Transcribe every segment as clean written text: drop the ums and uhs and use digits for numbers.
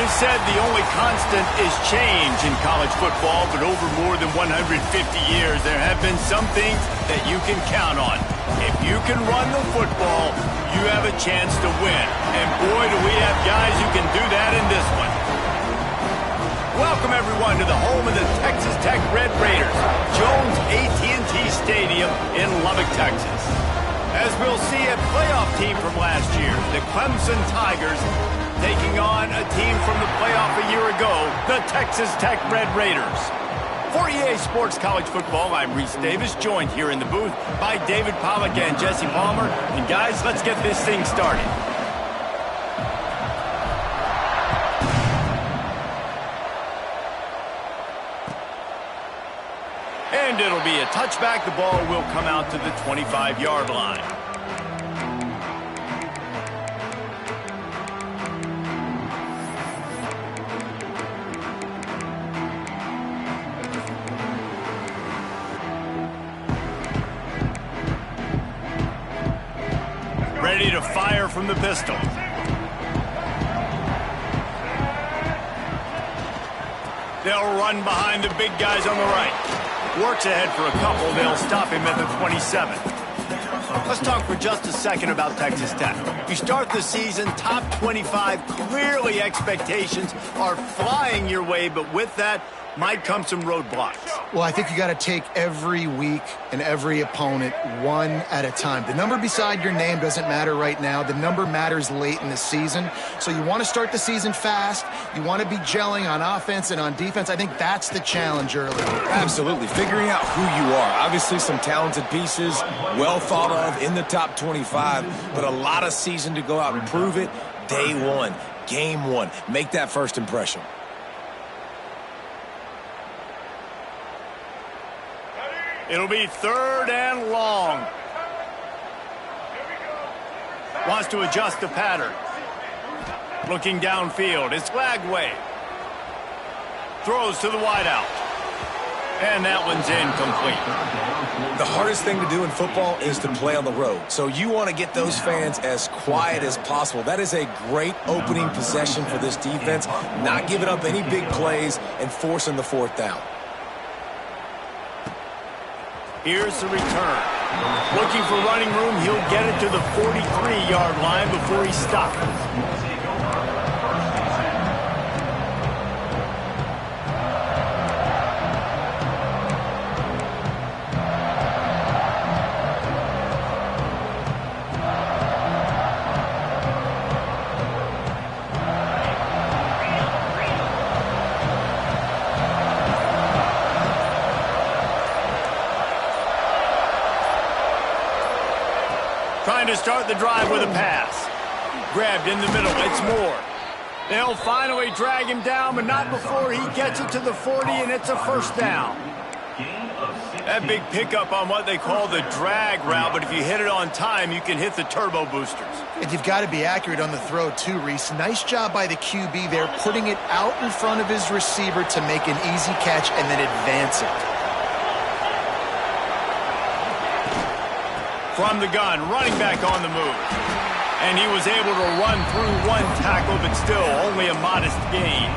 It's said the only constant is change in college football, but over more than 150 years, there have been some things that you can count on. If you can run the football, you have a chance to win. And boy, do we have guys who can do that in this one. Welcome, everyone, to the home of the Texas Tech Red Raiders, Jones AT&T Stadium in Lubbock, Texas. As we'll see, a playoff team from last year, the Clemson Tigers, taking on a team from the playoff a year ago, the Texas Tech Red Raiders. For EA Sports College Football, I'm Reese Davis, joined here in the booth by David Pollack and Jesse Palmer. And guys, let's get this thing started. And it'll be a touchback. The ball will come out to the 25-yard line. Ready to fire from the pistol. They'll run behind the big guys on the right. Works ahead for a couple. They'll stop him at the 27. Let's talk for just a second about Texas Tech. You start the season top 25. Clearly expectations are flying your way, but with that might come some roadblocks. Well, I think you got to take every week and every opponent one at a time. The number beside your name doesn't matter right now. The number matters late in the season. So you want to start the season fast. You want to be gelling on offense and on defense. I think that's the challenge early. Absolutely. Figuring out who you are. Obviously some talented pieces, well thought of in the top 25, but a lot of season to go out and prove it. Day one, game one. Make that first impression. It'll be third and long. Wants to adjust the pattern. Looking downfield. It's Lagway. Throws to the wideout. And that one's incomplete. The hardest thing to do in football is to play on the road. So you want to get those fans as quiet as possible. That is a great opening possession for this defense. Not giving up any big plays and forcing the fourth down. Here's the return. Looking for running room. He'll get it to the 43-yard line before he stops. Trying to start the drive with a pass. Grabbed in the middle. It's Moore. They'll finally drag him down, but not before he gets it to the 40, and it's a first down. That big pickup on what they call the drag route, but if you hit it on time, you can hit the turbo boosters. And you've got to be accurate on the throw, too, Reese. Nice job by the QB there, putting it out in front of his receiver to make an easy catch and then advance it. From the gun, running back on the move. And he was able to run through one tackle, but still only a modest gain.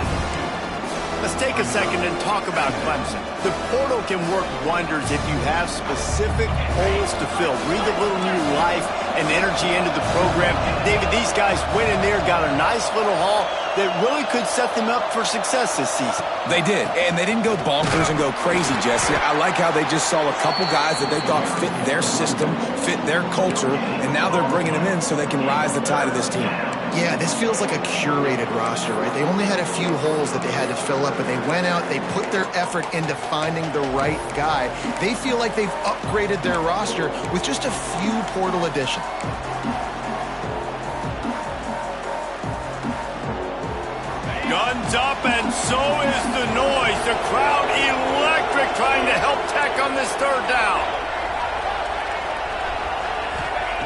Let's take a second and talk about Clemson. The portal can work wonders if you have specific holes to fill. Breathe a little new life and energy into the program. David, these guys went in there, got a nice little haul that really could set them up for success this season. They did, and they didn't go bonkers and go crazy, Jesse. I like how they just saw a couple guys that they thought fit their system, fit their culture, and now they're bringing them in so they can rise the tide of this team. Yeah, this feels like a curated roster, right? They only had a few holes that they had to fill up, but they went out, they put their effort into finding the right guy. They feel like they've upgraded their roster with just a few portal additions. Guns up, and so is the noise. The crowd electric, trying to help Tech on this third down.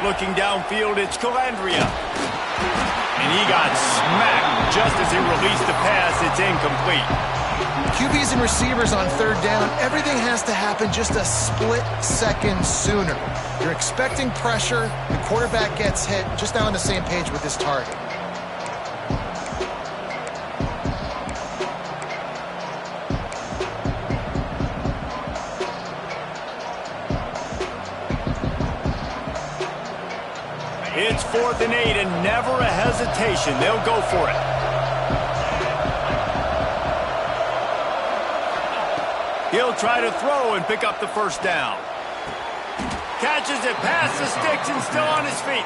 Looking downfield, it's Calandria. And he got smacked just as he released the pass. It's incomplete. QBs and receivers on third down, everything has to happen just a split second sooner. You're expecting pressure, the quarterback gets hit, just not on the same page with this target. It's 4th and 8 and never a hesitation. They'll go for it. He'll try to throw and pick up the first down. Catches it past the sticks and still on his feet.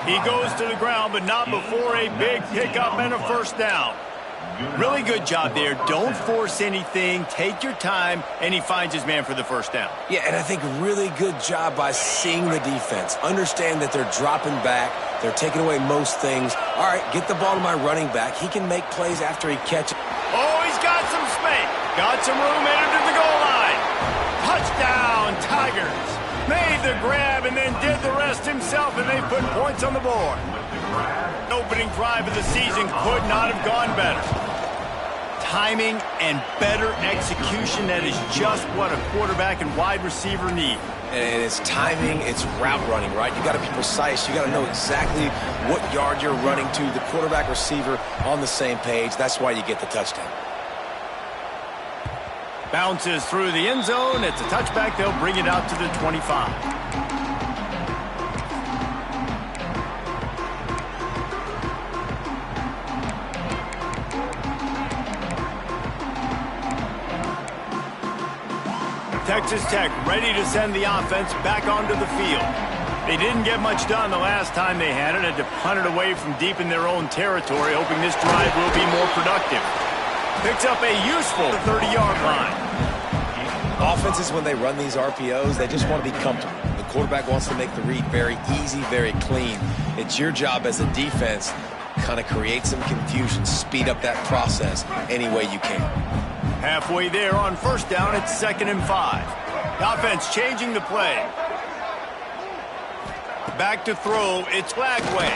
He goes to the ground, but not before a big pickup and a first down. Really good job there. Don't force anything. Take your time, and he finds his man for the first down. Yeah, and I think really good job by seeing the defense. Understand that they're dropping back. They're taking away most things. All right, get the ball to my running back. He can make plays after he catches. Oh, he's got some space. Got some room, headed to the goal line. Touchdown, Tigers. Made the grab and then did the rest himself, and they put points on the board. Opening drive of the season could not have gone better. Timing and better execution, that is just what a quarterback and wide receiver need. And it's timing, it's route running, right? You got to be precise. You got to know exactly what yard you're running to. The quarterback receiver on the same page. That's why you get the touchdown. Bounces through the end zone. It's a touchback. They'll bring it out to the 25. Texas Tech ready to send the offense back onto the field. They didn't get much done the last time they had it. Had to punt it away from deep in their own territory, hoping this drive will be more productive. Picks up a useful 30-yard line. Offenses, when they run these RPOs, they just want to be comfortable. The quarterback wants to make the read very easy, very clean. It's your job as a defense to kind of create some confusion, speed up that process any way you can. Halfway there on first down, it's 2nd and 5. The offense changing the play. Back to throw, it's Flagway.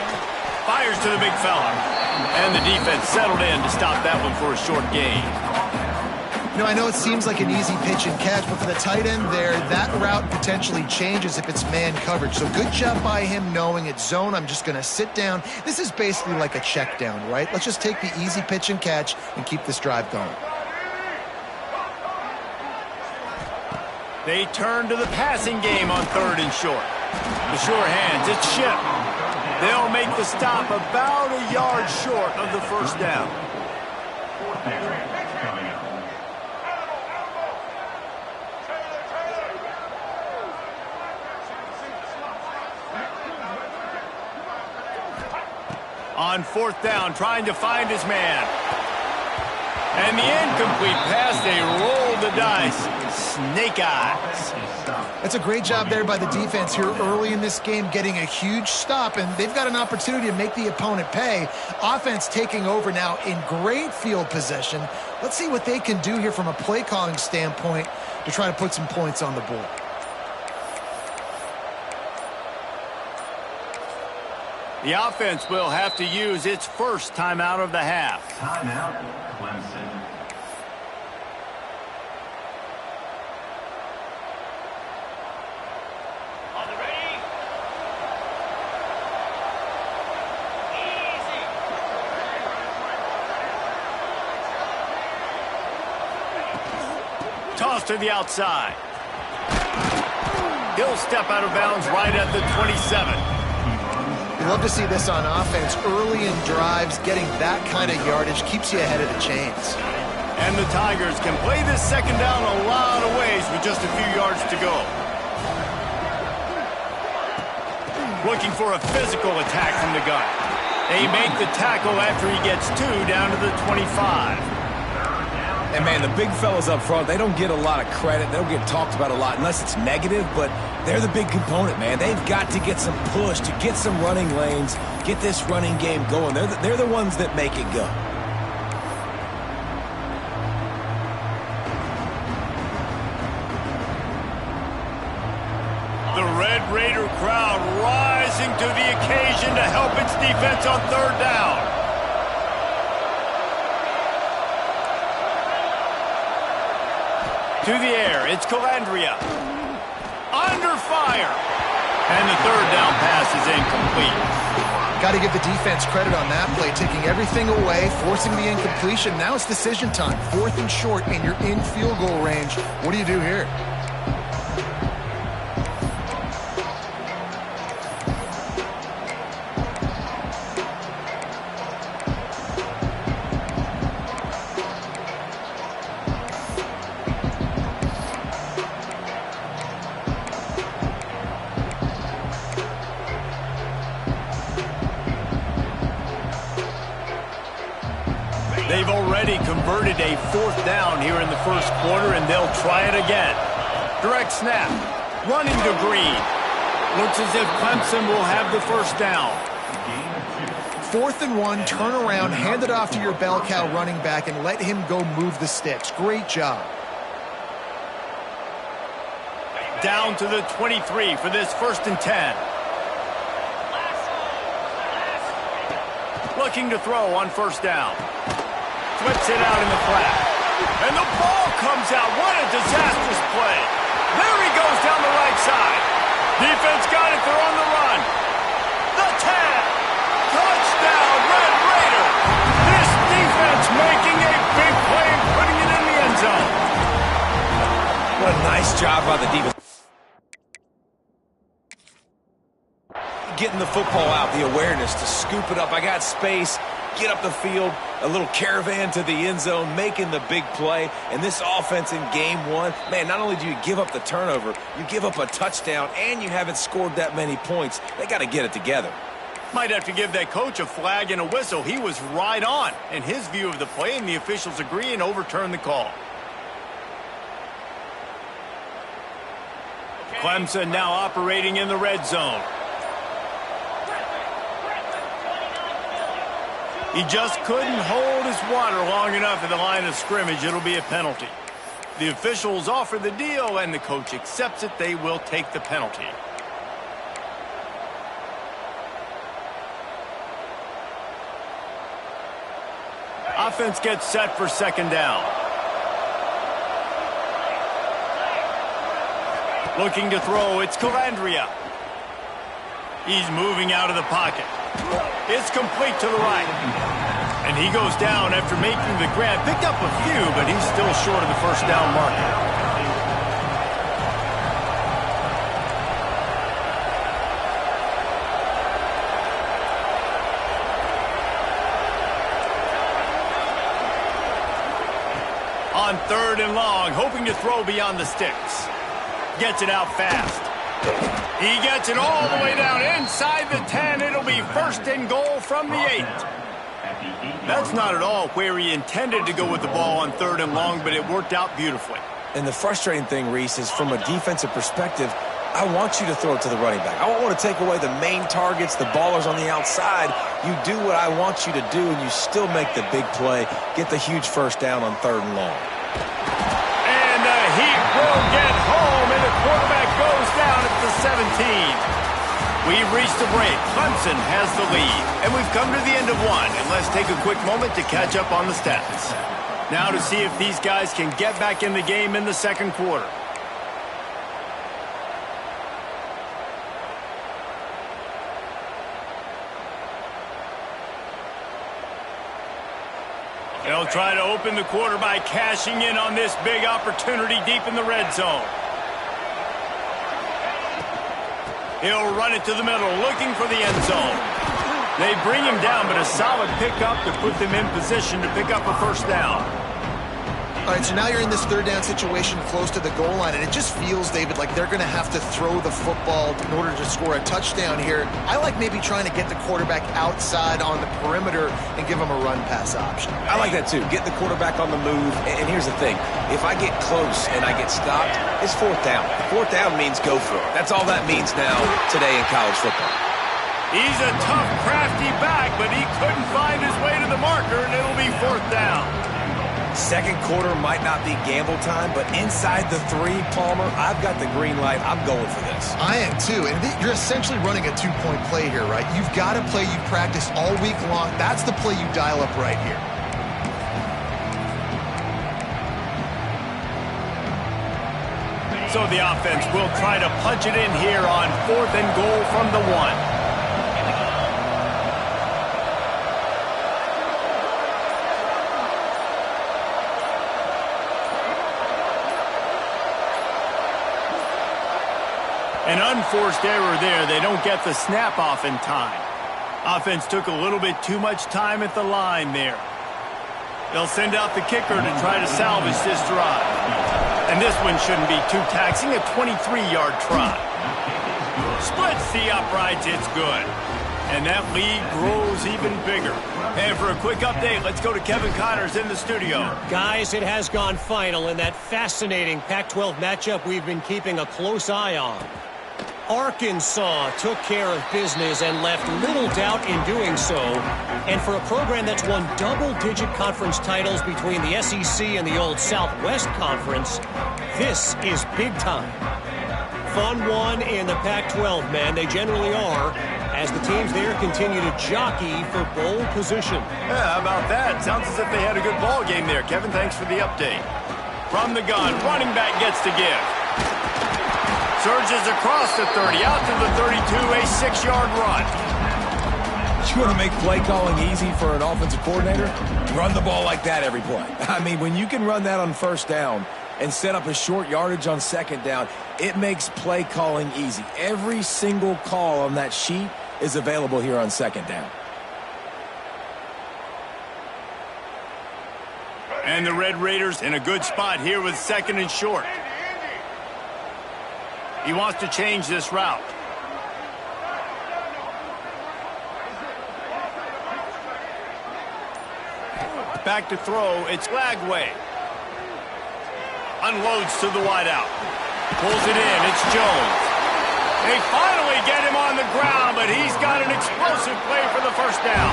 Fires to the big fella. And the defense settled in to stop that one for a short gain. You know, I know it seems like an easy pitch and catch, but for the tight end there, that route potentially changes if it's man coverage. So good job by him knowing it's zone. I'm just going to sit down. This is basically like a check down, right? Let's just take the easy pitch and catch and keep this drive going. They turn to the passing game on 3rd and short. The sure hands, it's Ship. They'll make the stop about a yard short of the first down. On 4th down, trying to find his man. And the incomplete pass, they rolled the dice. Snake eyes. That's a great job there by the defense here early in this game, getting a huge stop, and they've got an opportunity to make the opponent pay. Offense taking over now in great field possession. Let's see what they can do here from a play calling standpoint to try to put some points on the board. The offense will have to use its first timeout of the half. Timeout, Clemson. On the ready? Easy. Toss to the outside. He'll step out of bounds right at the 27. Love to see this on offense. Early in drives, getting that kind of yardage keeps you ahead of the chains. And the Tigers can play this second down a lot of ways with just a few yards to go. Looking for a physical attack from the gun. They make the tackle after he gets 2 down to the 25. And, man, the big fellas up front, they don't get a lot of credit. They don't get talked about a lot unless it's negative, but they're the big component, man. They've got to get some push, to get some running lanes, get this running game going. They're the ones that make it go. The Red Raider crowd rising to the occasion to help its defense on 3rd down. To the air, it's Calandria. Under fire. And the 3rd down pass is incomplete. Got to give the defense credit on that play, taking everything away, forcing the incompletion. Now it's decision time. 4th and short, and you're in field goal range. What do you do here? They've already converted a 4th down here in the first quarter, and they'll try it again. Direct snap. Running to Green. Looks as if Clemson will have the first down. 4th and 1, turn around, hand it off to your bell cow running back, and let him go move the sticks. Great job. Down to the 23 for this 1st and 10. Looking to throw on 1st down. Flips it out in the flat. And the ball comes out. What a disastrous play. There he goes down the right side. Defense got it. They're on the run. The 10. Touchdown, Red Raider. This defense making a big play and putting it in the end zone. What a nice job by the defense. Getting the football out, the awareness to scoop it up. I got space, get up the field, a little caravan to the end zone, making the big play. And this offense in game 1, man, not only do you give up the turnover, you give up a touchdown, and you haven't scored that many points. They got to get it together. Might have to give that coach a flag and a whistle. He was right on in his view of the play, and the officials agree and overturn the call. Clemson now operating in the red zone. He just couldn't hold his water long enough at the line of scrimmage. It'll be a penalty. The officials offer the deal, and the coach accepts it. They will take the penalty. Offense gets set for 2nd down. Looking to throw, it's Calandria. He's moving out of the pocket. It's complete to the right. And he goes down after making the grab. Picked up a few, but he's still short of the 1st down marker. On 3rd and long, hoping to throw beyond the sticks. Gets it out fast. He gets it all the way down inside the 10. It'll be 1st and goal from the 8. That's not at all where he intended to go with the ball on 3rd and long, but it worked out beautifully. And the frustrating thing, Reese, is from a defensive perspective, I want you to throw it to the running back. I don't want to take away the main targets, the ballers on the outside. You do what I want you to do, and you still make the big play, get the huge 1st down on 3rd and long. And the heat will get home, and the quarterback goes down at the 17. We've reached the break. Clemson has the lead, and we've come to the end of 1. And let's take a quick moment to catch up on the stats. Now to see if these guys can get back in the game in the 2nd quarter. They'll try to open the quarter by cashing in on this big opportunity deep in the red zone. He'll run it to the middle, looking for the end zone. They bring him down, but a solid pickup to put them in position to pick up a 1st down. All right, so now you're in this 3rd down situation close to the goal line, and it just feels, David, like they're going to have to throw the football in order to score a touchdown here. I like maybe trying to get the quarterback outside on the perimeter and give him a run-pass option. I like that, too. Get the quarterback on the move. And here's the thing. If I get close and I get stopped, it's 4th down. 4th down means go for it. That's all that means now today in college football. He's a tough, crafty back, but he couldn't find his way to the marker, and it'll be 4th down. 2nd quarter might not be gamble time, but inside the 3, Palmer, I've got the green light. I'm going for this. I am too, and you're essentially running a 2-point play here, right? You've got a play you practice all week long. That's the play you dial up right here. So the offense will try to punch it in here on 4th and goal from the 1. An unforced error there. They don't get the snap off in time. Offense took a little bit too much time at the line there. They'll send out the kicker to try to salvage this drive. And this one shouldn't be too taxing, a 23-yard try. Splits the uprights, it's good. And that lead grows even bigger. And for a quick update, let's go to Kevin Connors in the studio. Guys, it has gone final in that fascinating Pac-12 matchup we've been keeping a close eye on. Arkansas took care of business and left little doubt in doing so. And for a program that's won double-digit conference titles between the SEC and the old Southwest Conference, this is big time. Fun one in the Pac-12, man. They generally are, as the teams there continue to jockey for bowl position. Yeah, how about that? Sounds as if they had a good ball game there. Kevin, thanks for the update. From the gun, running back gets to give. Surges across the 30, out to the 32, a 6-yard run. You want to make play calling easy for an offensive coordinator? Run the ball like that every play. I mean, when you can run that on first down and set up a short yardage on second down, it makes play calling easy. Every single call on that sheet is available here on second down. And the Red Raiders in a good spot here with second and short. He wants to change this route. Back to throw, it's Lagway. Unloads to the wideout. Pulls it in, it's Jones. They finally get him on the ground, but he's got an explosive play for the first down.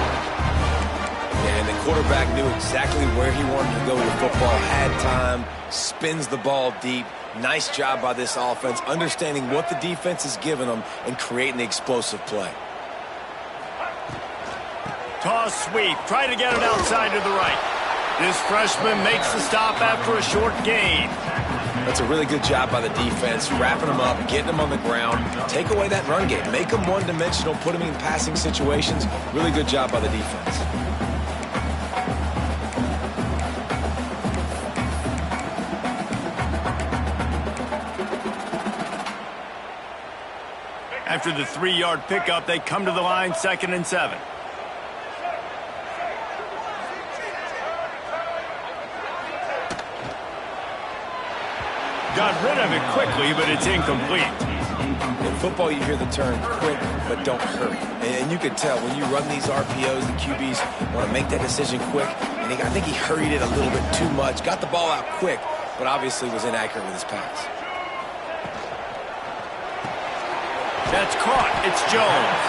And the quarterback knew exactly where he wanted to go with the football, had time, spins the ball deep. Nice job by this offense, understanding what the defense is giving them and creating the explosive play. Toss sweep, try to get it outside to the right. This freshman makes the stop after a short gain. That's a really good job by the defense, wrapping them up, getting them on the ground. Take away that run game, make them one-dimensional, put them in passing situations. Really good job by the defense. After the 3-yard pickup, they come to the line, 2nd and 7. Got rid of it quickly, but it's incomplete. In football, you hear the term quick, but don't hurry. And you can tell when you run these RPOs, the QBs want to make that decision quick. And I think he hurried it a little bit too much. Got the ball out quick, but obviously was inaccurate with his pass. That's caught. It's Jones.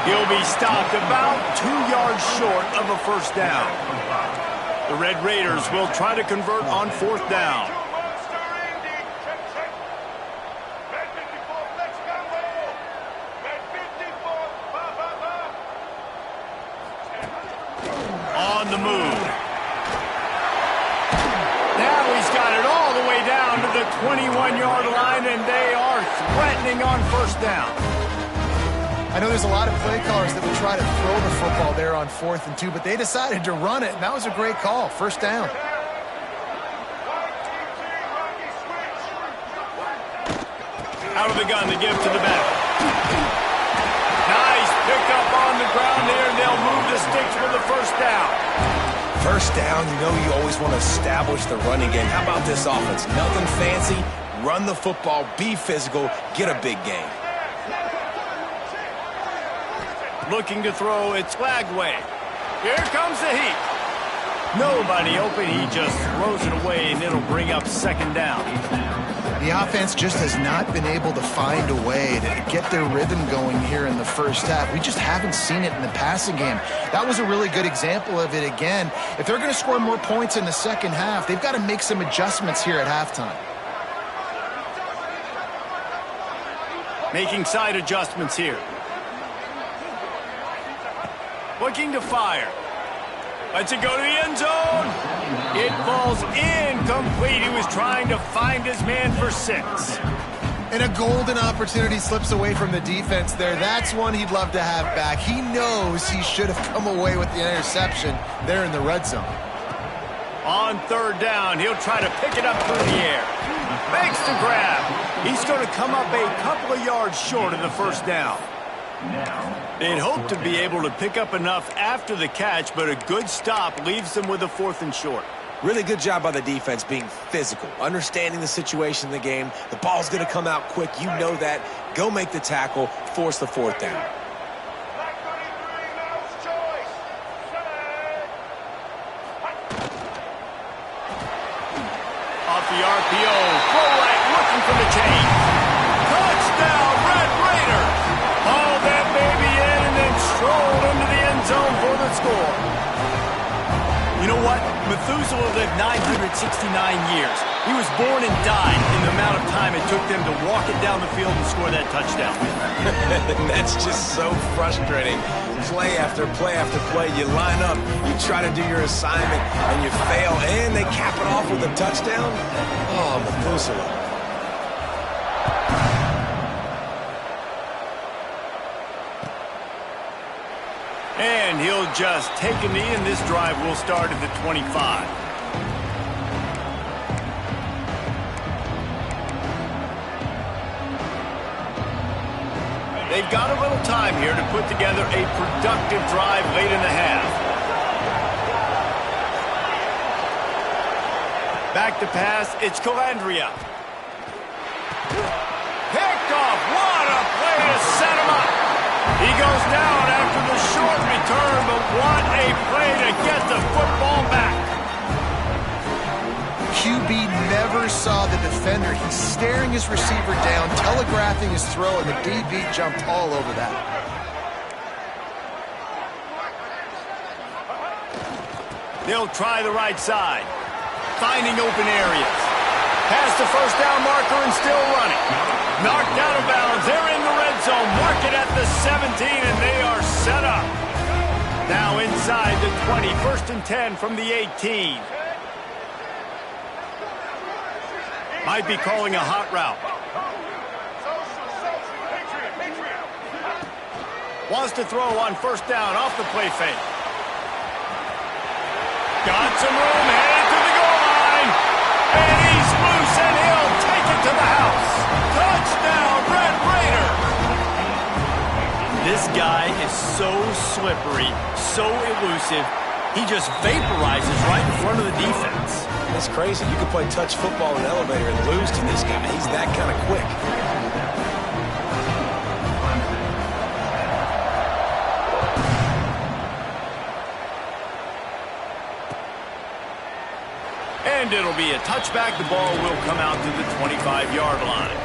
He'll be stopped about 2 yards short of a first down. The Red Raiders will try to convert on 4th down. On the move. Now he's got it all the way down to the 21-yard line, and they are threatening on first down. I know there's a lot of play callers that would try to throw the football there on 4th and 2, but they decided to run it, and that was a great call. First down. Out of the gun, the give to the back. Nice pickup on the ground there, and they'll move the sticks for the first down. First down, you know you always want to establish the running game. How about this offense? Nothing fancy. Run the football, be physical, get a big gain. Looking to throw, it's Lagway. Here comes the heat. Nobody open, he just throws it away, and it'll bring up 2nd down. The offense just has not been able to find a way to get their rhythm going here in the first half. We just haven't seen it in the passing game. That was a really good example of it again. If they're going to score more points in the second half, they've got to make some adjustments here at halftime. Making side adjustments here. Looking to fire. Lets it go to the end zone. It falls incomplete. He was trying to find his man for 6. And a golden opportunity slips away from the defense there. That's one he'd love to have back. He knows he should have come away with the interception there in the red zone. On 3rd down, he'll try to pick it up through the air. Makes the grab. He's going to come up a couple of yards short of the first down. They'd hope to be able to pick up enough after the catch, but a good stop leaves them with a 4th and short. Really good job by the defense being physical, understanding the situation in the game. The ball's going to come out quick. You know that. Go make the tackle, force the 4th down. RPO. Throw right, looking for the chain. Touchdown, Red Raiders. Hauled that baby in and then strolled into the end zone for the score. You know what? Methuselah lived 969 years. He was born and died in the amount of time it took them to walk it down the field and score that touchdown. That's just so frustrating. Play after play after play. You line up, you try to do your assignment, and you fail, and they cap it off with a touchdown? Oh, Methuselah. And he'll just take a knee, and this drive will start at the 25. They've got a little time here to put together a productive drive late in the half. Back to pass, it's Calandria. Picked off, what a play to set him up. He goes down after the short return, but what a play to get the football back. QB never saw the defender. He's staring his receiver down, telegraphing his throw, and the DB jumped all over that. They'll try the right side, finding open areas. Past the first down marker and still running. Knocked out of bounds. They're in the red zone. Mark it at the 17, and they are set up. Now inside the 20. 1st and 10 from the 18. Might be calling a hot route. Wants to throw on 1st down off the play fake. Got some room, headed to the goal line. And he's loose, and he'll take it to the house. Touchdown, Red Raiders. This guy is so slippery, so elusive. He just vaporizes right in front of the defense. That's crazy. You can play touch football in an elevator and lose to this guy. He's that kind of quick. And it'll be a touchback. The ball will come out to the 25-yard line.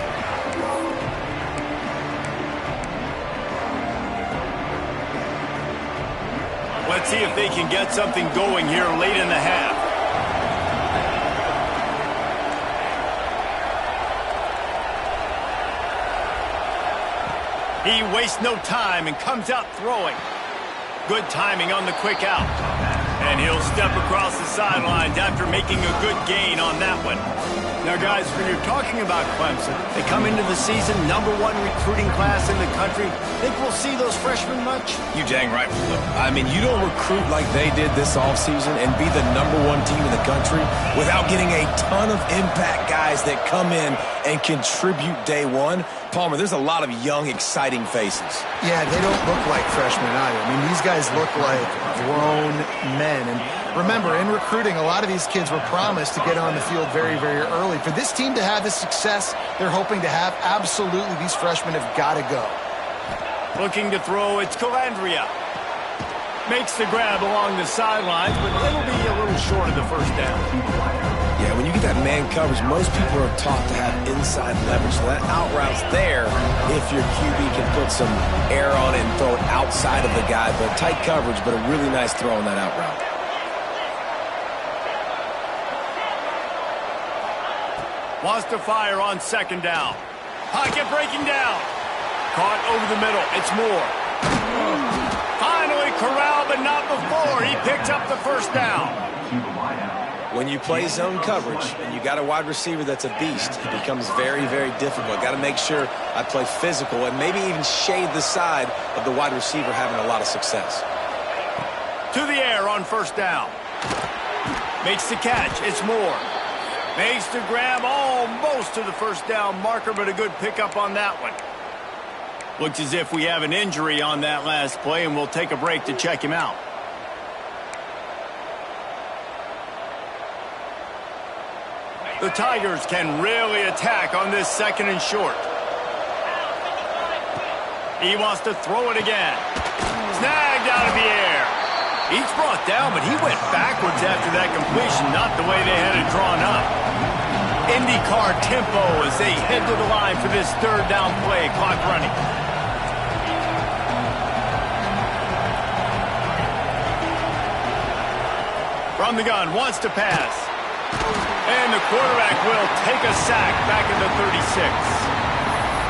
Let's see if they can get something going here late in the half. He wastes no time and comes out throwing. Good timing on the quick out. And he'll step across the sidelines after making a good gain on that one. Now, guys, when you're talking about Clemson, they come into the season #1 recruiting class in the country. Think we'll see those freshmen much? You dang right we will. I mean, you don't recruit like they did this offseason and be the #1 team in the country without getting a ton of impact guys that come in and contribute day one. Palmer, there's a lot of young, exciting faces. Yeah, they don't look like freshmen either. I mean, these guys look like grown men. And remember, in recruiting, a lot of these kids were promised to get on the field very, very early. For this team to have the success they're hoping to have, absolutely these freshmen have got to go. Looking to throw, it's Calandria. Makes the grab along the sidelines, but it'll be a little short of the 1st down. Yeah, when you get that man coverage, most people are taught to have inside leverage. So that out route's there if your QB can put some air on it and throw it outside of the guy. But tight coverage, but a really nice throw on that out route. Wants to fire on 2nd down. Pocket breaking down. Caught over the middle. It's Moore. Finally corralled, but not before. He picks up the 1st down. When you play zone coverage and you got a wide receiver that's a beast, it becomes very, very difficult. Got to make sure I play physical and maybe even shade the side of the wide receiver having a lot of success. To the air on 1st down. Makes the catch. It's Moore. Makes the grab almost to the 1st down marker, but a good pickup on that one. Looks as if we have an injury on that last play, and we'll take a break to check him out. The Tigers can really attack on this 2nd and short. He wants to throw it again. Snagged out of the air. He's brought down, but he went backwards after that completion, not the way they had it drawn up. IndyCar tempo as they head to the line for this third down play. Clock running. From the gun, wants to pass. And the quarterback will take a sack back in the 36.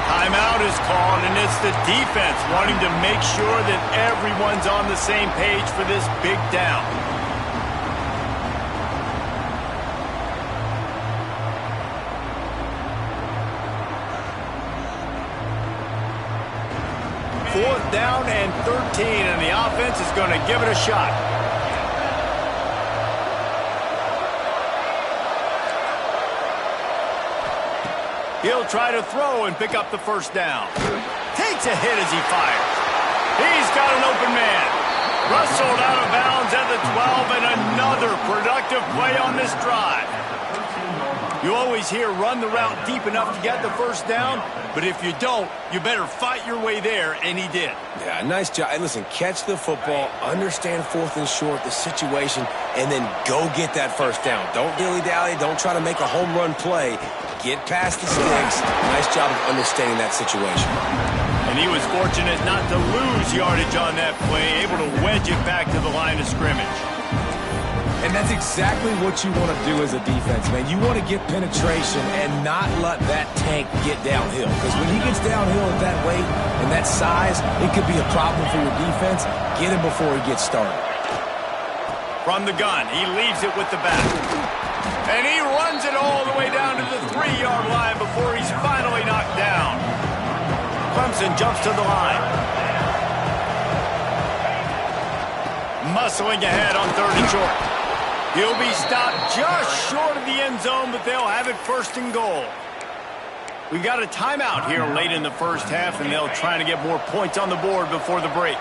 Timeout is called, and it's the defense wanting to make sure that everyone's on the same page for this big down. Fourth down and 13, and the offense is going to give it a shot. He'll try to throw and pick up the first down. Takes a hit as he fires. He's got an open man. Rustled out of bounds at the 12, and another productive play on this drive. You always hear run the route deep enough to get the first down, but if you don't, you better fight your way there, and he did. Yeah, nice job. Hey, listen, catch the football, understand fourth and short, the situation, and then go get that first down. Don't dilly-dally. Don't try to make a home run play. Get past the sticks. Nice job of understanding that situation. And he was fortunate not to lose yardage on that play, able to wedge it back to the line of scrimmage. And that's exactly what you want to do as a defense, man. You want to get penetration and not let that tank get downhill. Because when he gets downhill at that weight and that size, it could be a problem for your defense. Get him before he gets started. From the gun, he leaves it with the back. And he runs it all the way down to the 3-yard line before he's finally knocked down. Clemson jumps to the line. Muscling ahead on 3rd and short. He'll be stopped just short of the end zone, but they'll have it 1st and goal. We've got a timeout here late in the first half, and they'll try to get more points on the board before the break.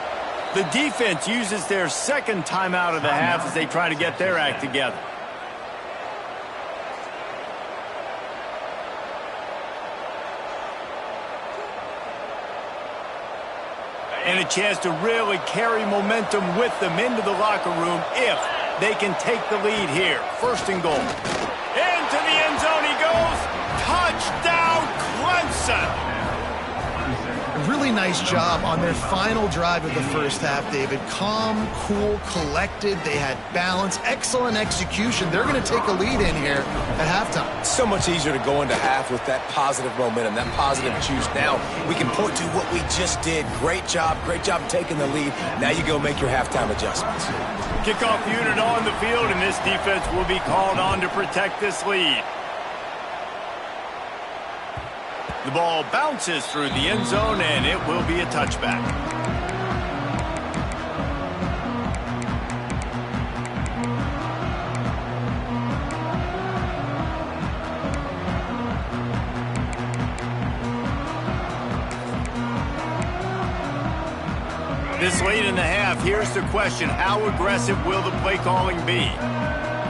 The defense uses their 2nd timeout of the half as they try to get their act together. And a chance to really carry momentum with them into the locker room if they can take the lead here. 1st and goal. Into the end zone he goes. Touchdown, Clemson! Really nice job on their final drive of the first half, David. Calm, cool, collected. They had balance. Excellent execution. They're going to take a lead in here at halftime. It's so much easier to go into half with that positive momentum, that positive juice. Now we can point to what we just did. Great job taking the lead. Now you go make your halftime adjustments. Kickoff unit on the field, and this defense will be called on to protect this lead. The ball bounces through the end zone, and it will be a touchback. This late in the half, here's the question. How aggressive will the play calling be?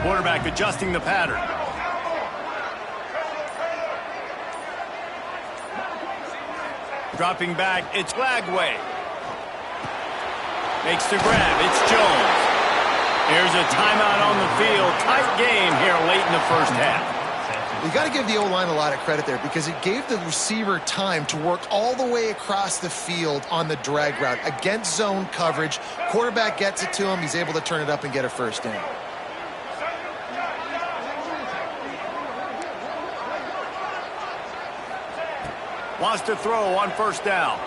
Quarterback adjusting the pattern. Dropping back, it's Lagway. Makes the grab, it's Jones. Here's a timeout on the field. Tight game here late in the first half. You got to give the O-line a lot of credit there because it gave the receiver time to work all the way across the field on the drag route against zone coverage. Quarterback gets it to him. He's able to turn it up and get a first down. Wants to throw on 1st down.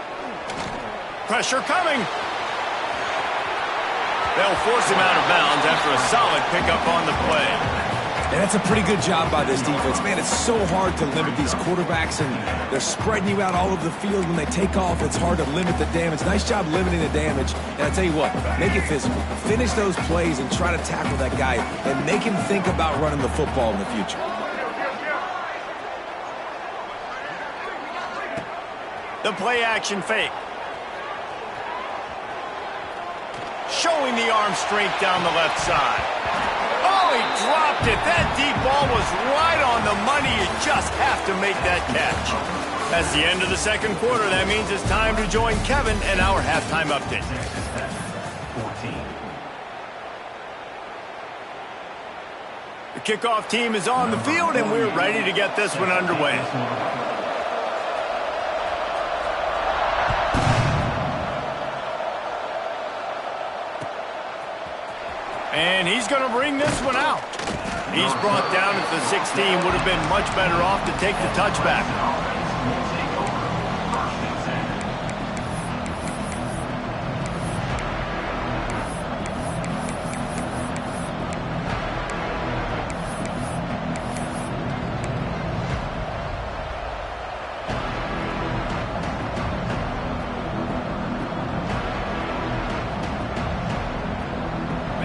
Pressure coming. They'll force him out of bounds after a solid pickup on the play. And that's a pretty good job by this defense. Man, it's so hard to limit these quarterbacks, and they're spreading you out all over the field. When they take off, it's hard to limit the damage. Nice job limiting the damage. And I tell you what, make it physical. Finish those plays and try to tackle that guy and make him think about running the football in the future. The play action fake. Showing the arm strength down the left side. Oh, he dropped it. That deep ball was right on the money. You just have to make that catch. That's the end of the 2nd quarter. That means it's time to join Kevin and our halftime update. 14. The The kickoff team is on the field, and we're ready to get this one underway. And he's going to bring this one out. He's brought down at the 16. Would have been much better off to take the touchback.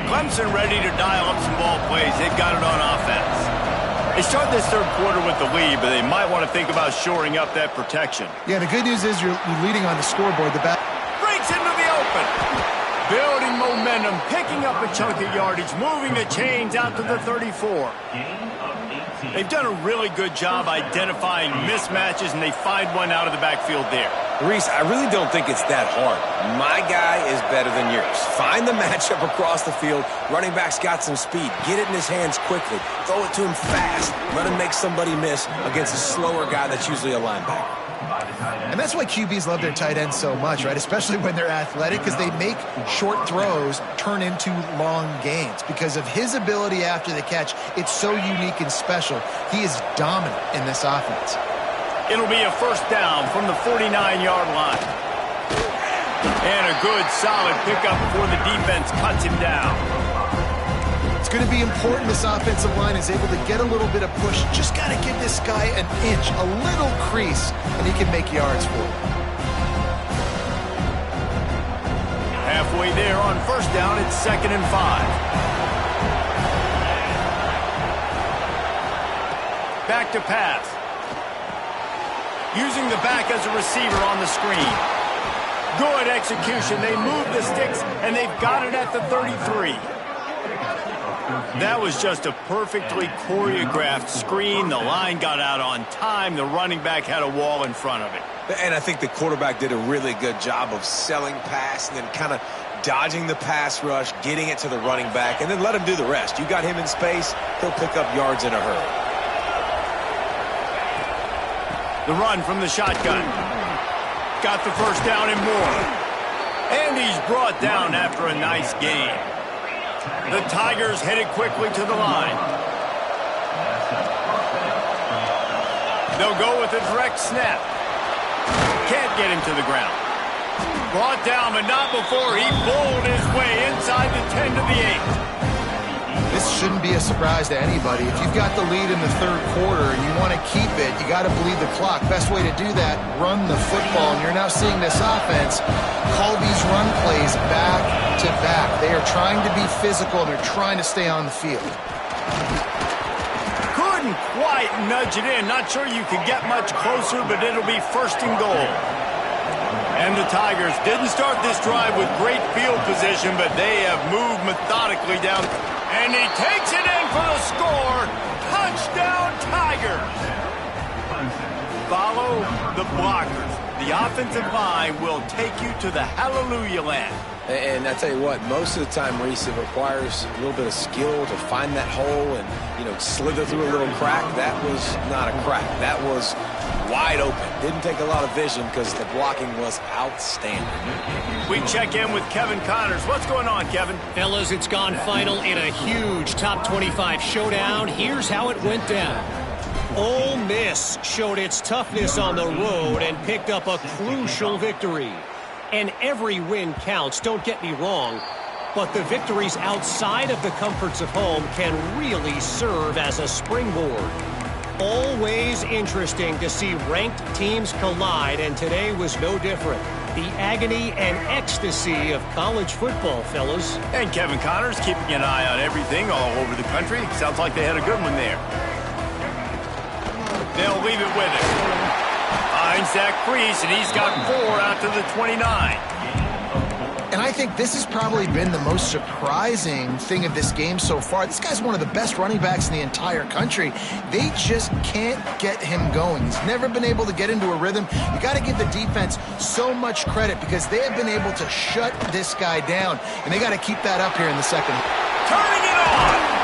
Clemson ready to dial up some ball plays. They've got it on offense. They start this third quarter with the lead, but they might want to think about shoring up that protection. Yeah, the good news is you're leading on the scoreboard. The back Breaks into the open. Building momentum, picking up a chunk of yardage, moving the chains out to the 34. They've done a really good job identifying mismatches, and they find one out of the backfield there. Reese, I really don't think it's that hard. My guy is better than yours. Find the matchup across the field. Running back's got some speed. Get it in his hands quickly. Throw it to him fast. Let him make somebody miss against a slower guy that's usually a linebacker. And that's why QBs love their tight ends so much, right? Especially when they're athletic, because they make short throws turn into long gains. Because of his ability after the catch, it's so unique and special. He is dominant in this offense. It'll be a first down from the 49-yard line. And a good, solid pickup before the defense cuts him down. It's going to be important this offensive line is able to get a little bit of push. Just got to give this guy an inch, a little crease, and he can make yards for it. Halfway there on first down, it's 2nd and 5. Back to pass. Using the back as a receiver on the screen. Good execution. They move the sticks, and they've got it at the 33. That was just a perfectly choreographed screen. The line got out on time. The running back had a wall in front of it. And I think the quarterback did a really good job of selling pass and then kind of dodging the pass rush, getting it to the running back, and then let him do the rest. You got him in space, he'll pick up yards in a hurry. The run from the shotgun. Got the first down and more. And he's brought down after a nice gain. The Tigers headed quickly to the line. They'll go with a direct snap. Can't get him to the ground. Brought down, but not before he bowled his way inside the 10 to the 8. This shouldn't be a surprise to anybody. If you've got the lead in the third quarter and you want to keep it, you got to bleed the clock. Best way to do that, run the football. And you're now seeing this offense call these run plays back to back. They are trying to be physical, and they're trying to stay on the field. Couldn't quite nudge it in. Not sure you could get much closer, but it'll be 1st and goal. And the Tigers didn't start this drive with great field position, but they have moved methodically down. And he takes it in for the score. Touchdown, Tigers. Follow the blockers. The offensive line will take you to the hallelujah land. And I tell you what, most of the time, Reese, it requires a little bit of skill to find that hole and, slither through a little crack. That was not a crack. That was wide open. Didn't take a lot of vision because the blocking was outstanding. We check in with Kevin Connors. What's going on, Kevin? Fellas, it's gone final in a huge top 25 showdown. Here's how it went down. Ole Miss showed its toughness on the road and picked up a crucial victory. And every win counts, don't get me wrong, but the victories outside of the comforts of home can really serve as a springboard. Always interesting to see ranked teams collide, and today was no different. The agony and ecstasy of college football, fellas. And Kevin Connors keeping an eye on everything all over the country. Sounds like they had a good one there. They'll leave it with him. Finds that crease, and he's got 4 out to the 29. And I think this has probably been the most surprising thing of this game so far. This guy's one of the best running backs in the entire country. They just can't get him going. He's never been able to get into a rhythm. You got to give the defense so much credit because they have been able to shut this guy down, and they got to keep that up here in the second. Turning it on!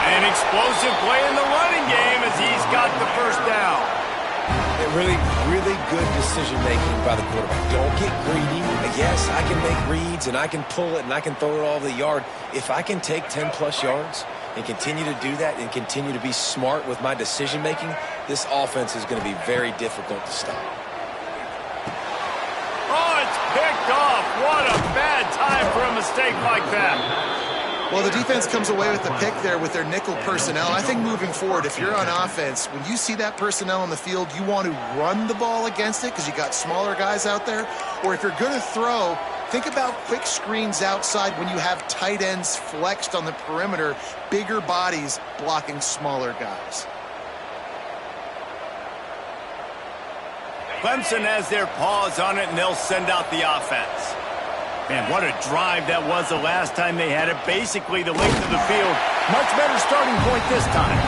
An explosive play in the running game as he's got the first down. Really, really good decision-making by the quarterback. Don't get greedy. Yes, I can make reads, and I can pull it, and I can throw it all over the yard. If I can take 10-plus yards and continue to do that and continue to be smart with my decision-making, this offense is going to be very difficult to stop. Oh, it's picked off. What a bad time for a mistake like that. Well, the defense comes away with the pick there with their nickel personnel. I think moving forward, if you're on offense, when you see that personnel on the field, you want to run the ball against it because you got smaller guys out there. Or if you're going to throw, think about quick screens outside when you have tight ends flexed on the perimeter, bigger bodies blocking smaller guys. Clemson has their paws on it, and they'll send out the offense. Man, what a drive that was the last time they had it. Basically the length of the field. Much better starting point this time.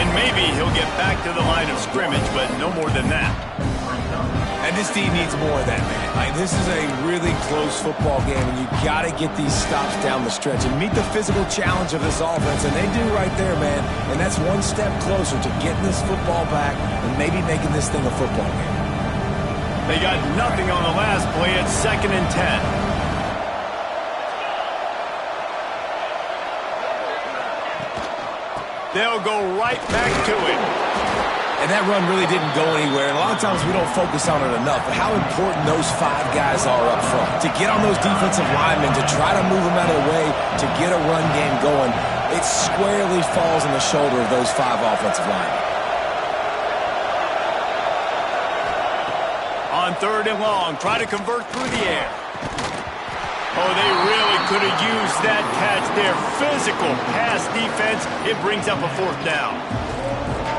And maybe he'll get back to the line of scrimmage, but no more than that. And this team needs more of that, man. Like, this is a really close football game, and you got to get these stops down the stretch and meet the physical challenge of this offense, and they do right there, man. And that's one step closer to getting this football back and maybe making this thing a football game. They got nothing on the last play. It's 2nd and 10. They'll go right back to it. And that run really didn't go anywhere. And a lot of times we don't focus on it enough. But how important those 5 guys are up front. To get on those defensive linemen, to try to move them out of the way, to get a run game going, it squarely falls on the shoulder of those 5 offensive linemen. On 3rd and long, try to convert through the air. Oh, they really could have used that catch there. Physical pass defense. It brings up a 4th down.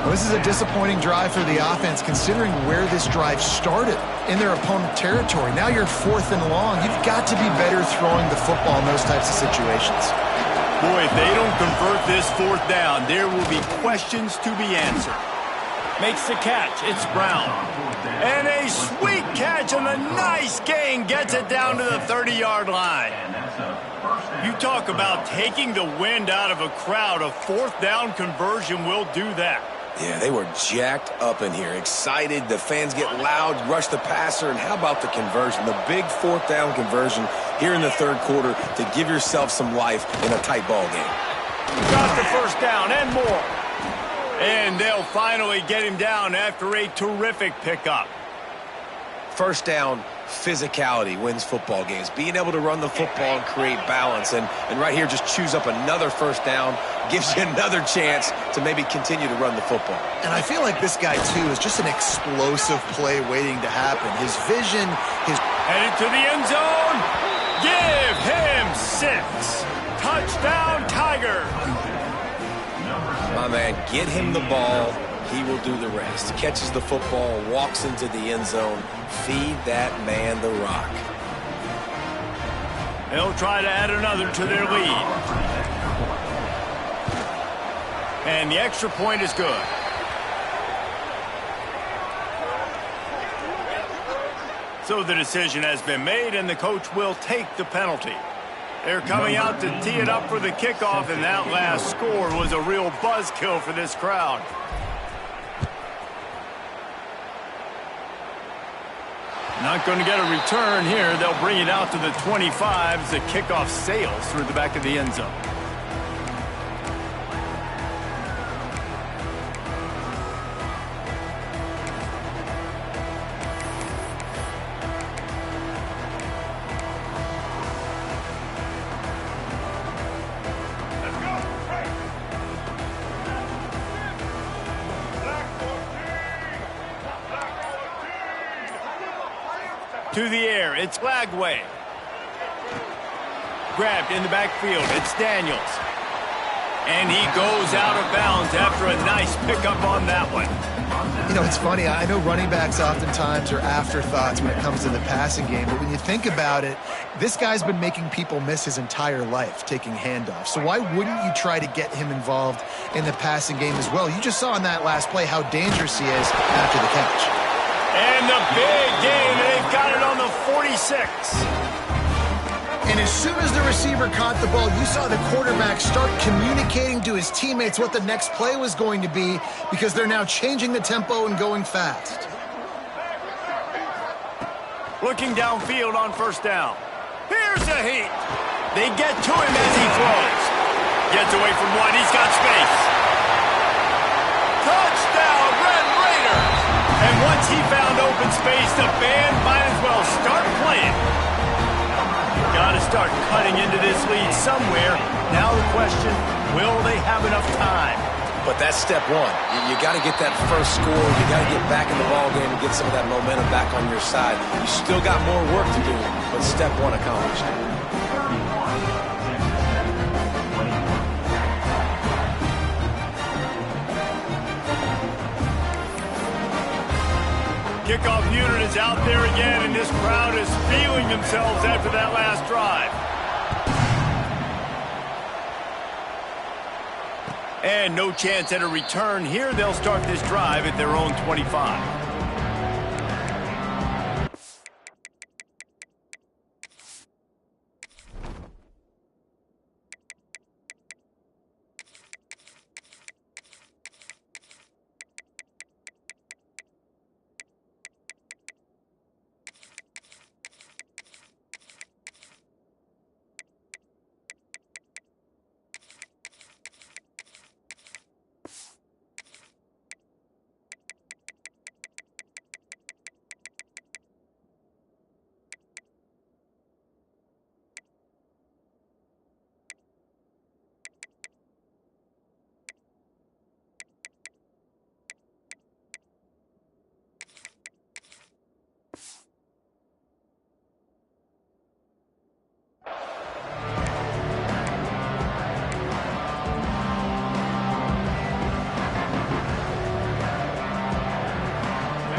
Well, this is a disappointing drive for the offense considering where this drive started in their opponent territory. Now you're 4th and long. You've got to be better throwing the football in those types of situations. Boy, if they don't convert this 4th down, there will be questions to be answered. Makes the catch. It's Brown. And a sweet catch and a nice gain gets it down to the 30-yard line. You talk about taking the wind out of a crowd. A 4th down conversion will do that. Yeah, they were jacked up in here, excited. The fans get loud, rush the passer, and how about the conversion? The big 4th down conversion here in the 3rd quarter to give yourself some life in a tight ball game. Got the 1st down and more. And they'll finally get him down after a terrific pickup. 1st down, physicality wins football games. Being able to run the football and create balance. And right here, just choose up another 1st down. Gives you another chance to maybe continue to run the football. And I feel like this guy, too, is just an explosive play waiting to happen. His vision, his... Headed to the end zone. Give him 6. Touchdown, Tiger. My man, get him the ball. He will do the rest. Catches the football, walks into the end zone. Feed that man the rock. They'll try to add another to their lead. And the extra point is good. So the decision has been made, and the coach will take the penalty. They're coming out to tee it up for the kickoff, and that last score was a real buzzkill for this crowd. Not going to get a return here. They'll bring it out to the 25 as the kickoff sails through the back of the end zone. To the air, it's Lagway. Grabbed in the backfield, it's Daniels. And he goes out of bounds after a nice pickup on that one. You know, it's funny. I know running backs oftentimes are afterthoughts when it comes to the passing game, but when you think about it, this guy's been making people miss his entire life taking handoffs. So why wouldn't you try to get him involved in the passing game as well? You just saw in that last play how dangerous he is after the catch. And the big game, they've got it on the 46. And as soon as the receiver caught the ball, you saw the quarterback start communicating to his teammates what the next play was going to be because they're now changing the tempo and going fast. Looking downfield on first down. Here's a heat. They get to him as he throws. Gets away from one. He's got space. Touchdown, Red Raiders! And once he found open space, the band might as well start playing. Got to start cutting into this lead somewhere. Now the question, will they have enough time? But that's step one. You got to get that first score. You got to get back in the ball game and get some of that momentum back on your side. You still got more work to do, but step one accomplished. Kickoff unit is out there again, and this crowd is feeling themselves after that last drive. And no chance at a return here. They'll start this drive at their own 25.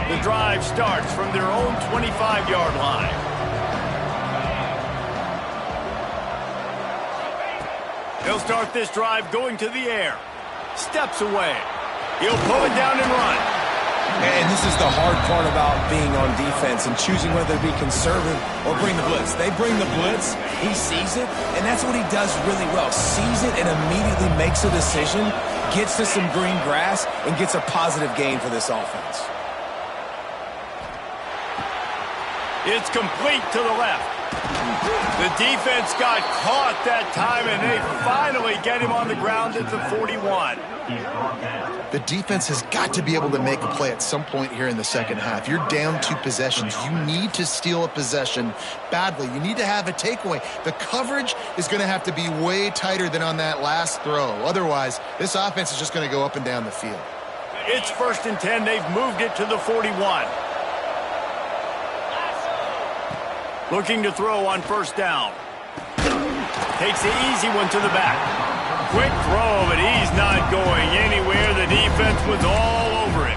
The drive starts from their own 25-yard line. They'll start this drive going to the air. Steps away. He'll pull it down and run. And this is the hard part about being on defense and choosing whether to be conservative or bring the blitz. They bring the blitz, he sees it, and that's what he does really well. Sees it and immediately makes a decision, gets to some green grass, and gets a positive gain for this offense. It's complete to the left. The defense got caught that time, and they finally get him on the ground at the 41. The defense has got to be able to make a play at some point here in the second half. You're down 2 possessions. You need to steal a possession badly. You need to have a takeaway. The coverage is going to have to be way tighter than on that last throw. Otherwise, this offense is just going to go up and down the field. It's 1st and 10. They've moved it to the 41. Looking to throw on first down. Takes the easy one to the back. Quick throw, but he's not going anywhere. The defense was all over it.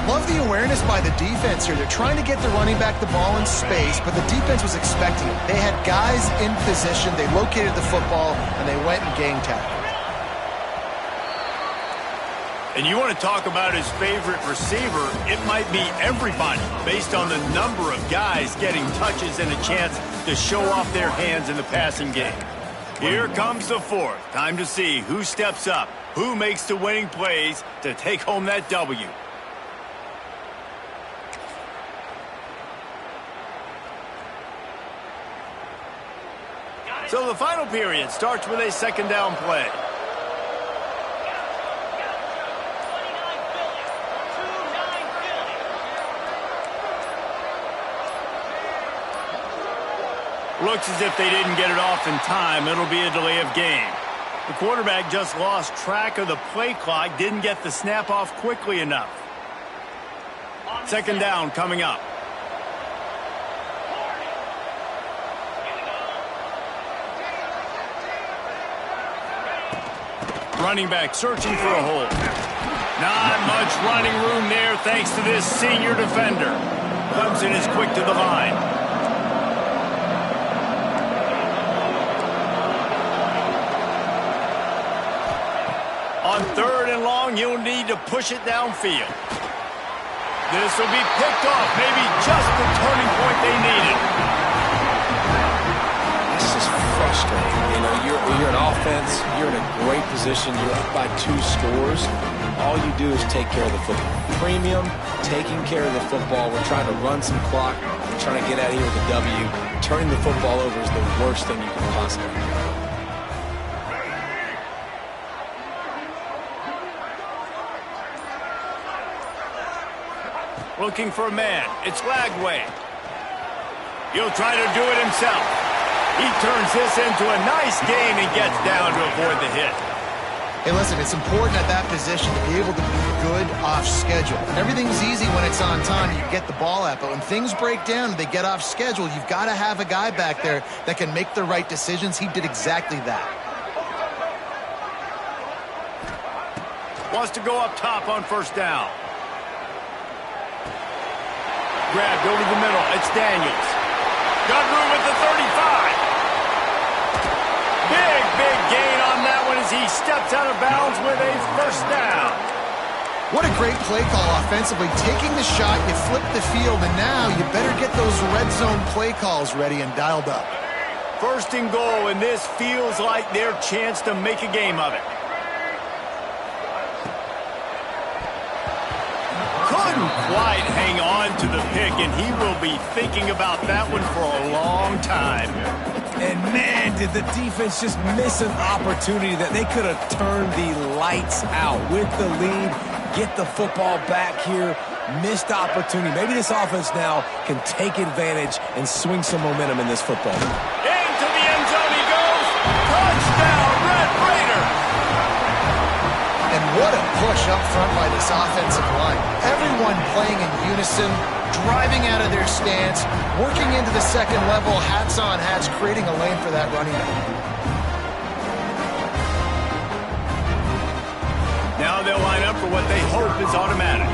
Love the awareness by the defense here. They're trying to get the running back the ball in space, but the defense was expecting it. They had guys in position. They located the football, and they went and gang tackled. And you want to talk about his favorite receiver, it might be everybody based on the number of guys getting touches and a chance to show off their hands in the passing game. Here comes the 4th. Time to see who steps up, who makes the winning plays to take home that W. So the final period starts with a 2nd down play. Looks as if they didn't get it off in time. It'll be a delay of game. The quarterback just lost track of the play clock, didn't get the snap off quickly enough. 2nd down coming up. Running back searching for a hole. Not much running room there thanks to this senior defender. Clemson is quick to the line. On 3rd and long, you'll need to push it downfield. This will be picked off, maybe just the turning point they needed. offense, you're in a great position. You're up by 2 scores. All you do is take care of the football. Premium, taking care of the football. We're trying to run some clock. We're trying to get out of here with a W. Turning the football over is the worst thing you can possibly do. Looking for a man. It's Lagway. He'll try to do it himself. He turns this into a nice gain and gets down to avoid the hit. Hey, listen, it's important at that position to be able to be good off schedule. Everything's easy when it's on time. You get the ball out, but when things break down and they get off schedule, you've got to have a guy back there that can make the right decisions. He did exactly that. Wants to go up top on first down. Grabbed over the middle. It's Daniels. Got room at the 35. Big gain on that one as he steps out of bounds with a first down. What a great play call offensively. Taking the shot, you flip the field, and now you better get those red zone play calls ready and dialed up. First and goal, and this feels like their chance to make a game of it. Couldn't quite hang on to the pick, and he will be thinking about that one for a long time. And man, did the defense just miss an opportunity that they could have turned the lights out with the lead, get the football back here. Missed opportunity. Maybe this offense now can take advantage and swing some momentum in this football. Into the end zone he goes. Touchdown, Red Raiders. And what a push up front by this offensive line. Everyone playing in unison, driving out of their stance, working into the second level, hats on hats, creating a lane for that running back. Now they'll line up for what they hope is automatic.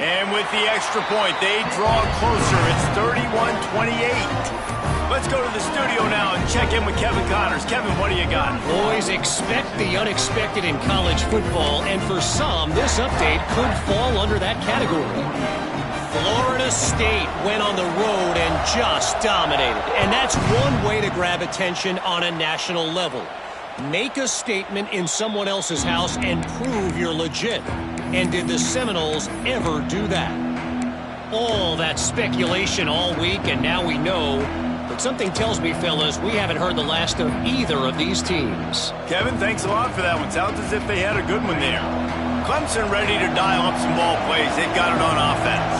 And with the extra point, they draw closer. It's 31-28. Let's go to the studio now and check in with Kevin Connors. Kevin, what do you got? Boys, expect the unexpected in college football, and for some, this update could fall under that category. Florida State went on the road and just dominated, and that's one way to grab attention on a national level. Make a statement in someone else's house and prove you're legit. And did the Seminoles ever do that? All that speculation all week, and now we know. But something tells me, fellas, we haven't heard the last of either of these teams. Kevin, thanks a lot for that one. Sounds as if they had a good one there. Clemson ready to dial up some ball plays. They've got it on offense.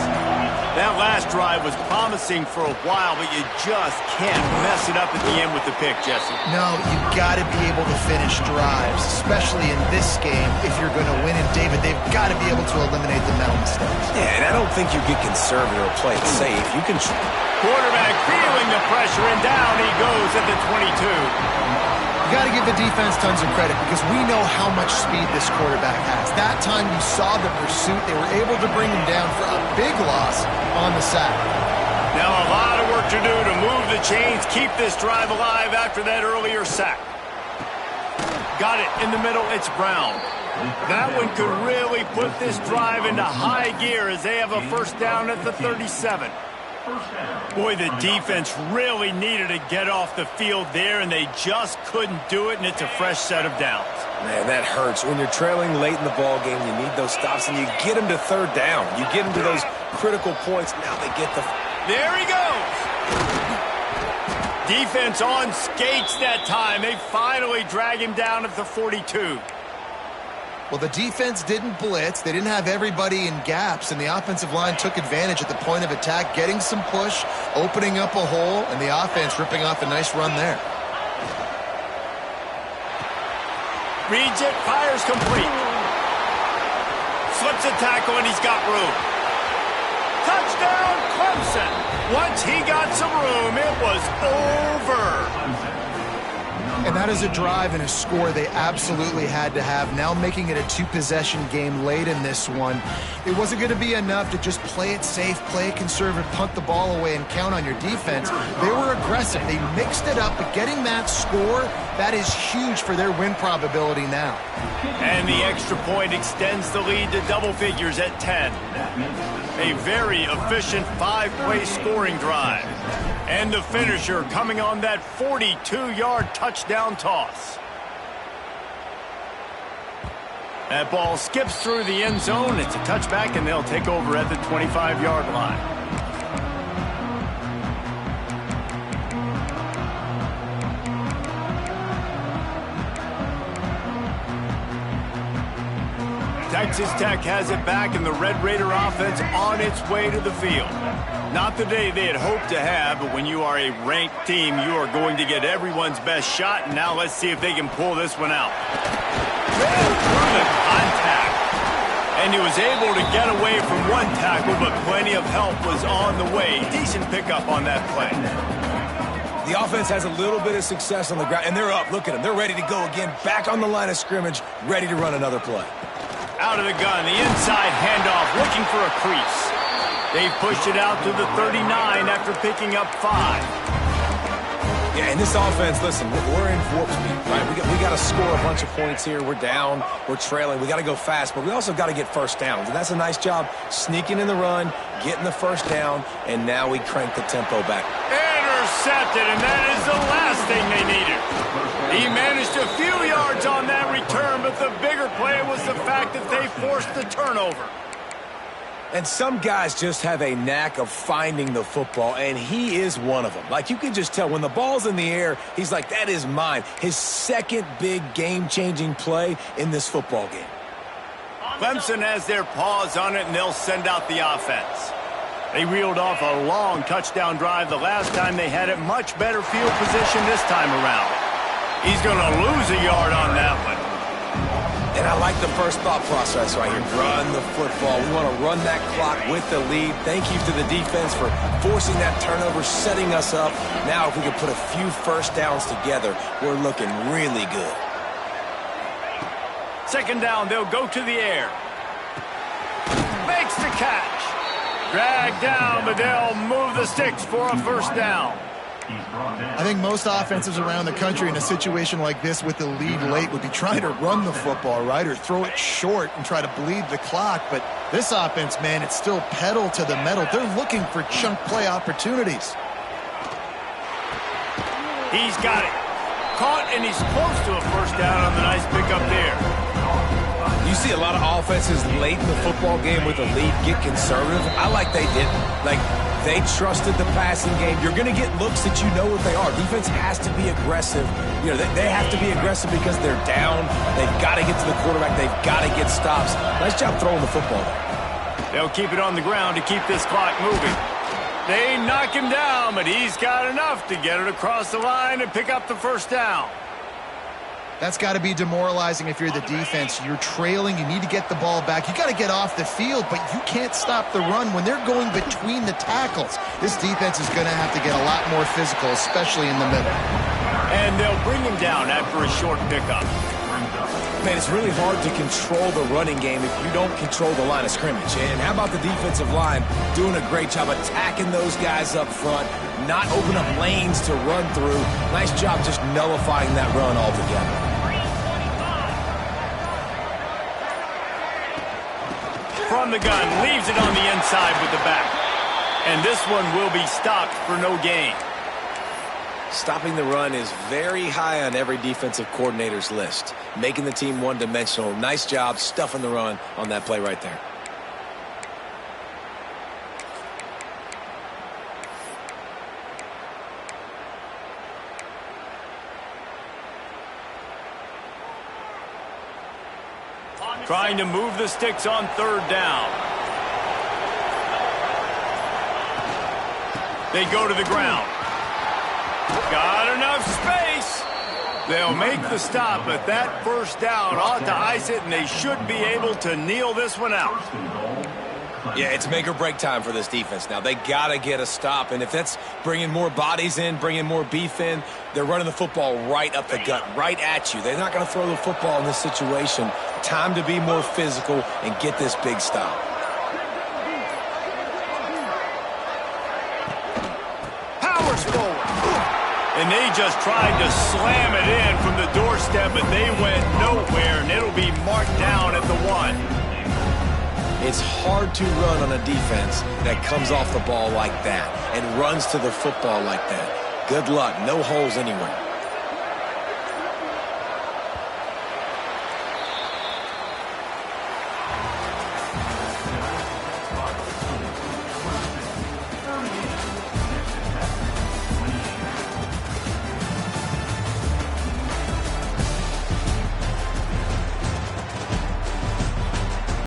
That last drive was promising for a while, but you just can't mess it up at the end with the pick, Jesse. No, you've got to be able to finish drives, especially in this game if you're going to win. And, David, they've got to be able to eliminate the mental mistakes. Yeah, and I don't think you get conservative or play it safe. You can... Quarterback feeling the pressure, and down he goes at the 22. You got to give the defense tons of credit because we know how much speed this quarterback has. That time you saw the pursuit. They were able to bring him down for a big loss on the sack. Now a lot of work to do to move the chains, keep this drive alive after that earlier sack. Got it in the middle. It's Brown. That one could really put this drive into high gear as they have a first down at the 37. Boy, the defense really needed to get off the field there, and they just couldn't do it, and it's a fresh set of downs. Man, that hurts. When you're trailing late in the ball game, you need those stops, and you get them to third down. You get them to those critical points. Now they get the... There he goes! Defense on skates that time. They finally drag him down at the 42. Well, the defense didn't blitz. They didn't have everybody in gaps, and the offensive line took advantage at the point of attack, getting some push, opening up a hole, and the offense ripping off a nice run there. Reads it, fires complete. Slips a tackle, and he's got room. Touchdown, Clemson. Once he got some room, it was over. And that is a drive and a score they absolutely had to have. Now making it a two-possession game late in this one. It wasn't going to be enough to just play it safe, play it conservative, punt the ball away, and count on your defense. They were aggressive. They mixed it up, but getting that score, that is huge for their win probability now. And the extra point extends the lead to double figures at 10. A very efficient 5-play scoring drive. And the finisher coming on that 42-yard touchdown toss. That ball skips through the end zone. It's a touchback, and they'll take over at the 25-yard line. Texas Tech has it back, and the Red Raider offense on its way to the field. Not the day they had hoped to have, but when you are a ranked team, you are going to get everyone's best shot, and now let's see if they can pull this one out. Through the contact. And he was able to get away from one tackle, but plenty of help was on the way. Decent pickup on that play. The offense has a little bit of success on the ground, and they're up. Look at them. They're ready to go again, back on the line of scrimmage, ready to run another play. Out of the gun, the inside handoff, looking for a crease. They've pushed it out to the 39 after picking up 5. Yeah, and this offense, listen, we're in warp speed, right? We got to score a bunch of points here. We're down. We're trailing. We got to go fast, but we also got to get first downs. And that's a nice job sneaking in the run, getting the first down, and now we crank the tempo back. Intercepted, and that is the last thing they needed. He managed a few yards on that return, but the bigger play was the fact that they forced the turnover. And some guys just have a knack of finding the football, and he is one of them. Like, you can just tell when the ball's in the air, he's like, that is mine. His second big game-changing play in this football game. Clemson has their paws on it, and they'll send out the offense. They reeled off a long touchdown drive the last time they had it. Much better field position this time around. He's going to lose a yard on that one. And I like the first thought process right here. Run the football. We want to run that clock with the lead. Thank you to the defense for forcing that turnover, setting us up. Now if we can put a few first downs together, we're looking really good. Second down, they'll go to the air. Makes the catch. Dragged down, but they'll move the sticks for a first down. I think most offenses around the country in a situation like this with the lead late would be trying to run the football, right, or throw it short and try to bleed the clock. But this offense, man, it's still pedal to the metal. They're looking for chunk play opportunities. He's got it. Caught, and he's close to a first down on the nice pickup there. You see a lot of offenses late in the football game with a lead get conservative. I like they didn't. Like, they trusted the passing game. You're going to get looks that you know what they are. Defense has to be aggressive. You know, they have to be aggressive because they're down. They've got to get to the quarterback. They've got to get stops. Nice job throwing the football. They'll keep it on the ground to keep this clock moving. They knock him down, but he's got enough to get it across the line and pick up the first down. That's got to be demoralizing if you're the defense. You're trailing. You need to get the ball back. You got to get off the field, but you can't stop the run when they're going between the tackles. This defense is going to have to get a lot more physical, especially in the middle. And they'll bring him down after a short pickup. Man, it's really hard to control the running game if you don't control the line of scrimmage. And how about the defensive line doing a great job attacking those guys up front, not open up lanes to run through. Nice job just nullifying that run altogether. From the gun, leaves it on the inside with the back. And this one will be stopped for no gain. Stopping the run is very high on every defensive coordinator's list. Making the team one-dimensional. Nice job stuffing the run on that play right there. Trying to move the sticks on third down. They go to the ground. Got enough space. They'll make the stop, but that first down ought to ice it, and they should be able to kneel this one out. Yeah, it's make or break time for this defense now. They got to get a stop, and if that's bringing more bodies in, bringing more beef in, they're running the football right up the gut, right at you. They're not going to throw the football in this situation. Time to be more physical and get this big stop. Powers forward. And they just tried to slam it in from the doorstep, but they went nowhere, and it'll be marked down at the 1. It's hard to run on a defense that comes off the ball like that and runs to the football like that. Good luck. No holes anywhere.